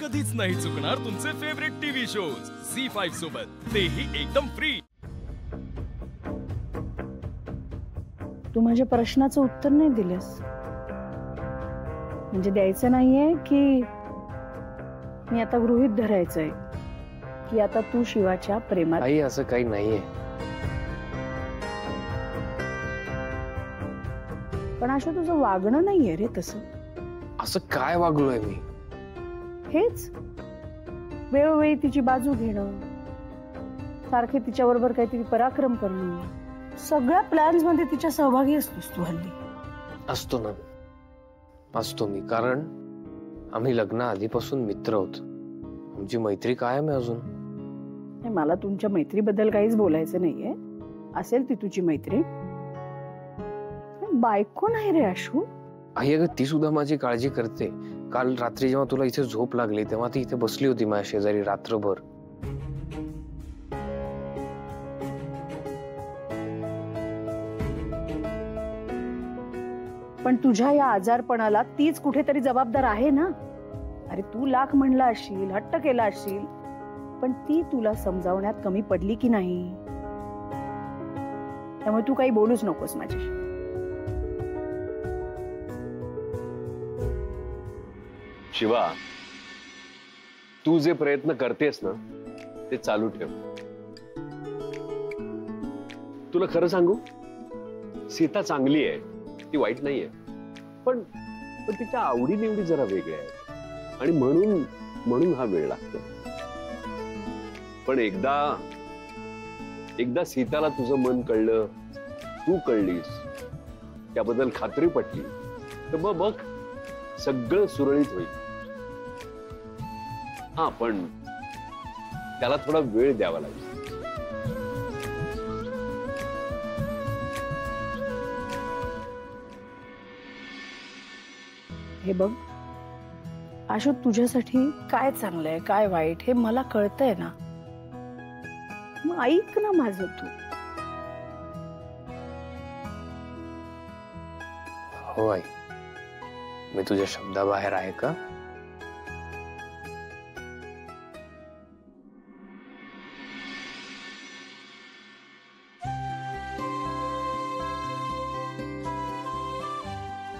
कधीच नाही चुकणार तुमचे फेवरेट टीव्ही शोज झी5 सोबत, तेही एकदम फ्री। तू माझ्या प्रश्नाचं उत्तर नाही दिलंस, म्हणजे द्यायचं नाहीये की मी आता गृहीत धरायचंय की आता तू शिवाच्या प्रेमात? आई असं काही नाहीये। पण असं तुझं वागणं नाहीये रे तसं। असं काय वागलोय मी? हेच वेळोवेळी तिची बाजू घेणं, सारखे तिच्याबरोबर काहीतरी पराक्रम करणं, सगळ्या प्लॅन्स मध्ये तिच्या सहभागी असतोस तू हल्ली। असतो ना, असतो मी, कारण आम्ही लग्न आधीपासून मित्र आहोत। आमची मैत्री कायम आहे अजून। मला तुमच्या मैत्रीबद्दल काहीच बोलायचं नाहीये, असेल ती तुझी मैत्री, बायको नाही रे आशू। आई अगं ती सुद्धा माझी काळजी करते। काल रात्री जेव्हा तुला इथे झोप लागली तेव्हा ती इथे बसली होती माझ्या शेजारी रात्रभर। पण तुझ्या या आजारपणाला तीच कुठेतरी जबाबदार आहे ना। अरे तू लाख म्हणला असशील, हट्ट केला असशील, पण ती तुला समजावण्यात कमी पडली की नाही? त्यामुळे तू काही बोलूच नकोस माझ्याशी। शिवा, तू जे प्रयत्न करतेस ना ते चालू ठेव। तुला खरं सांगू, सीता चांगली आहे, ती वाईट नाहीये, पण तिच्या आवडीनिवडी जरा वेगळ्या आहेत आणि म्हणून हा वेळ लागतो। पण एकदा सीताला तुझं मन कळलं, तू कळलीस, त्याबद्दल खात्री पटली, तर मग बघ सगळं सुरळीत होईल। हा, पण त्याला थोडा वेळ द्यावा लागेल। हे बघ आशू, तुझ्यासाठी काय चांगलंय काय वाईट हे मला कळतंय ना, मग ऐक ना माझं तू। हो आई, मी तुझ्या शब्दाबाहेर आहे का?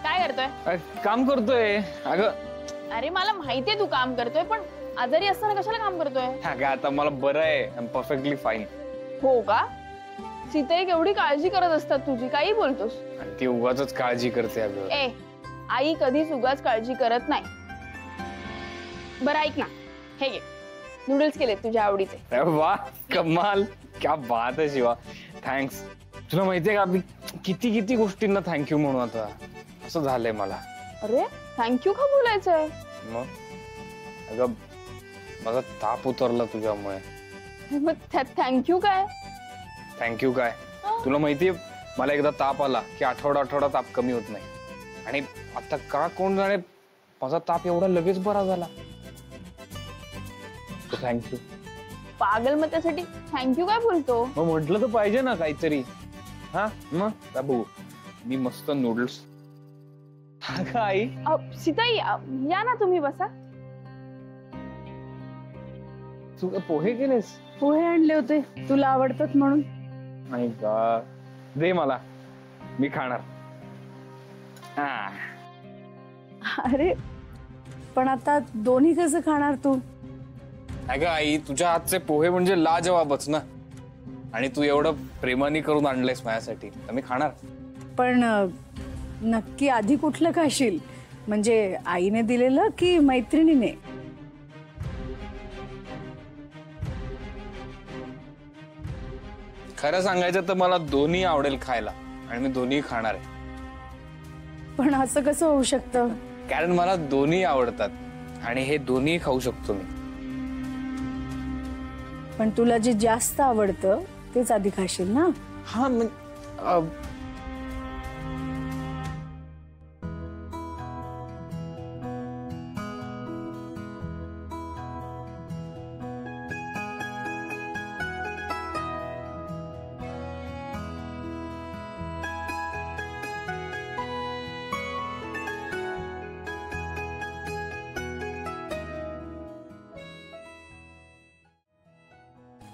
काय करतोय? काम करतोय अगं। अरे मला माहितीये तू काम करतोय, पण आजारी असताना कशाला काम करतोय? अगं आता मला बरं आहे, आय एम परफेक्टली फाईन। हो का? सीता एक एवढी काळजी करत असतात तुझी, काही बोलतोस? आणि ती उगाचच काळजी करते अगं। ए, आई कधीच उगाच काळजी करत नाही। बरं ऐक ना, हे घे नूडल्स केलेत तुझ्या आवडीचे। अरे वाह, कमाल, क्या बात आहे शिवा, थँक्स। तुला माहितीये का मी किती गोष्टींना थँक्यू म्हणू आता, असं झालंय मला। अरे थँक्यू का बोलायचंय? मग अगं माझा ताप उतरला तुझ्यामुळे। मग थँक्यू काय? थँक्यू काय, तुला माहितीये मला एकदा ताप आला की आठवडा ताप कमी होत नाही, आणि आता का कोण जाणे माझा ताप एवढा लगेच बरा झाला। थँक्यू। पागल, मग त्यासाठी थँक्यू काय बोलतो? मग म्हटलं तर पाहिजे ना काहीतरी। हा मग बाबू, मी मस्त नूडल्स। आई सीता या ना, तुम्ही बसा। तू पोहे केलेस? पोहे आणले होते, तुला आवडतात म्हणून। नाही का, दे मला, मी खाणार। अरे पण आता दोन्ही कसं खाणार तू? अगं आई, तुझ्या हातचे पोहे म्हणजे लाजवाबच ना, आणि तू एवढं प्रेमाने करून आणलेस माझ्यासाठी, तर मी खाणार। पण नक्की आधी कुठलं खाशील, म्हणजे आईने दिलेलं की मैत्रिणीने? खरं सांगायचं तर मला दोन्ही आवडेल खायला, आणि मी दोन्ही खाणार आहे। पण असं कसं होऊ शकतं? कारण मला दोन्ही आवडतात आणि हे दोन्ही खाऊ शकतो मी। पण तुला जे जास्त आवडतं तेच आधी खाशील ना? हा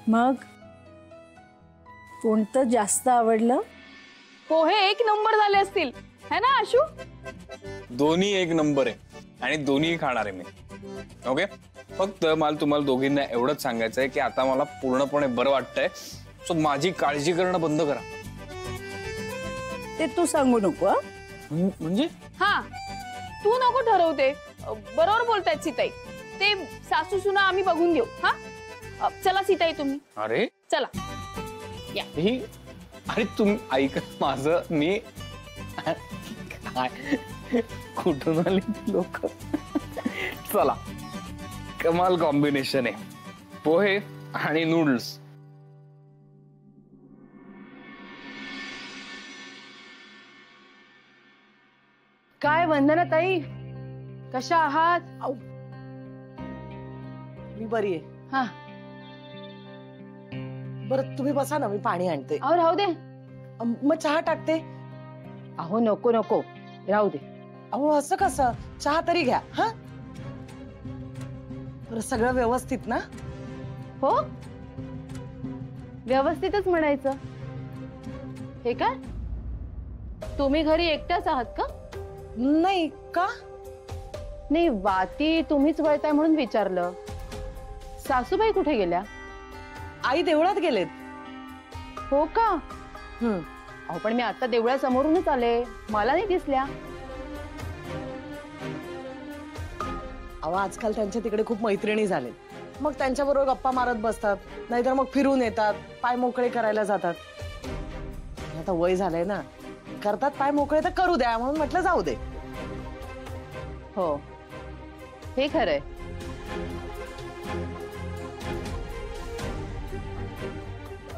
मग कोणतं जास्त आवडलं? पोहे 1 नंबर झाले असतील है ना आशू? दोन्ही 1 नंबर आहे आणि दोन्ही खाणार आहे मी. ओके, फक्त मला तुम्हाला दोघींना एवढंच सांगायचं आहे की आता मला पूर्णपणे बरं वाटतंय. सो माझी काळजी करणं बंद करा. ते तू सांगू नको. म्हणजे हा, तू नको ठरवते. बरोबर बोलतायत सीताई. ते सासू सुना आम्ही बघून घेऊ. हा, चला सीताई तुम्ही. अरे चला ही, अरे तुम्ही ऐका माझं. मी काय कुठून आली लोक. चला, कमाल कॉम्बिनेशन आहे पोहे आणि नूडल्स. काय वंदना ताई, कशा आहात? मी बरी आहे. हा, बरं तुम्ही बसा ना, मी पाणी आणते. अहो राहू दे. मग चहा टाकते. अहो नको नको, राहू दे. अहो असं कसं, चहा तरी घ्या. हा, बरं सगळं व्यवस्थित ना? हो, व्यवस्थितच म्हणायचं. हे काय, तुम्ही घरी एकट्याच आहात का? नाही का? नाही, वाती तुम्हीच वळताय म्हणून विचारलं. सासूबाई कुठे गेल्या? आई देवळात गेलेत. हो का? अहो पण मी आता देवळासमोरूनच आले, मला नाही दिसल्या. अहो आजकाल त्यांच्या तिकडे खूप मैत्रिणी झाले, मग त्यांच्याबरोबर गप्पा मारत बसतात, नाहीतर मग फिरून येतात, पाय मोकळे करायला जातात. आता वय झालंय ना, करतात पाय मोकळे तर करू द्या म्हणून म्हटलं जाऊ दे. हो, हे खरंय.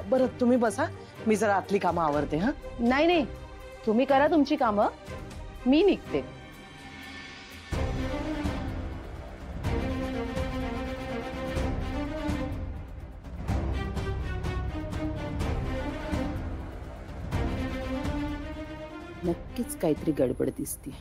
बरं तुम्ही बसा, मी जरा आतली कामं आवरते. हा, नाही नाही, तुम्ही करा तुमची कामं, मी निघते. नक्कीच काहीतरी गडबड दिसते.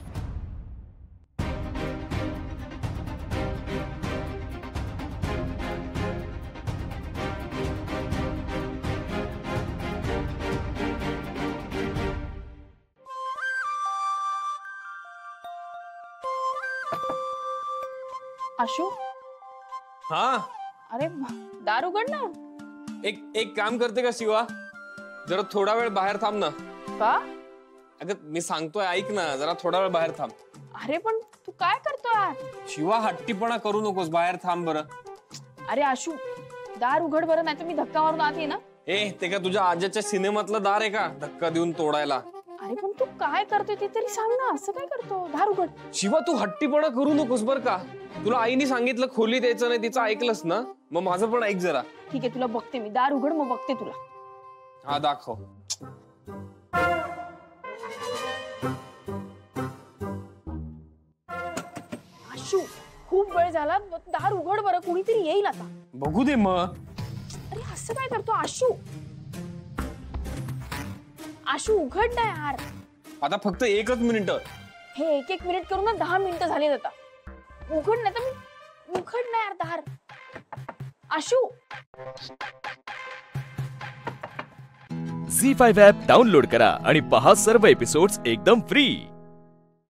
आशू, हा, अरे दार उघड ना. एक काम करते का शिवा, जरा थोडा वेळ बाहेर थांब ना. का? अगं मी सांगतोय ऐक ना, जरा थोडा वेळ बाहेर थांब. अरे पण तू काय करतोय? शिवा हट्टीपणा करू नकोस, बाहेर थांब बरं. अरे आशू, दार उघड बरं, नाही तर मी धक्का मारून आत ये ना. ते का तुझ्या आज्याच्या सिनेमातलं दार आहे का धक्का देऊन तोडायला? अरे पण तू काय करतोय ते तरी सांग ना, असं काय करतो? दार उघड. शिवा तू हट्टीपणा करू नकोस बर का. तुला आईने सांगितलं खोली द्यायचं नाही, तिचं ऐकलंस ना, मग माझं पण ऐक जरा. ठीक आहे, तुला बघते मी. दार उघड, मग बघते तुला. हा दाखव. आशू, खूप वेळ झाला, दार उघड बरं, कोणीतरी येईल आता. बघू दे मग. अरे असं काय करतो आशू? आशू उघड ना यार. आता फक्त 1 मिनिट. हे 1 मिनिट करून ना 10 मिनिटं झालीत आता. उघड नाही तर मी, उघड ना यार दार. आशू. झी5 ॲप डाउनलोड करा आणि पहा सर्व एपिसोड्स एकदम फ्री.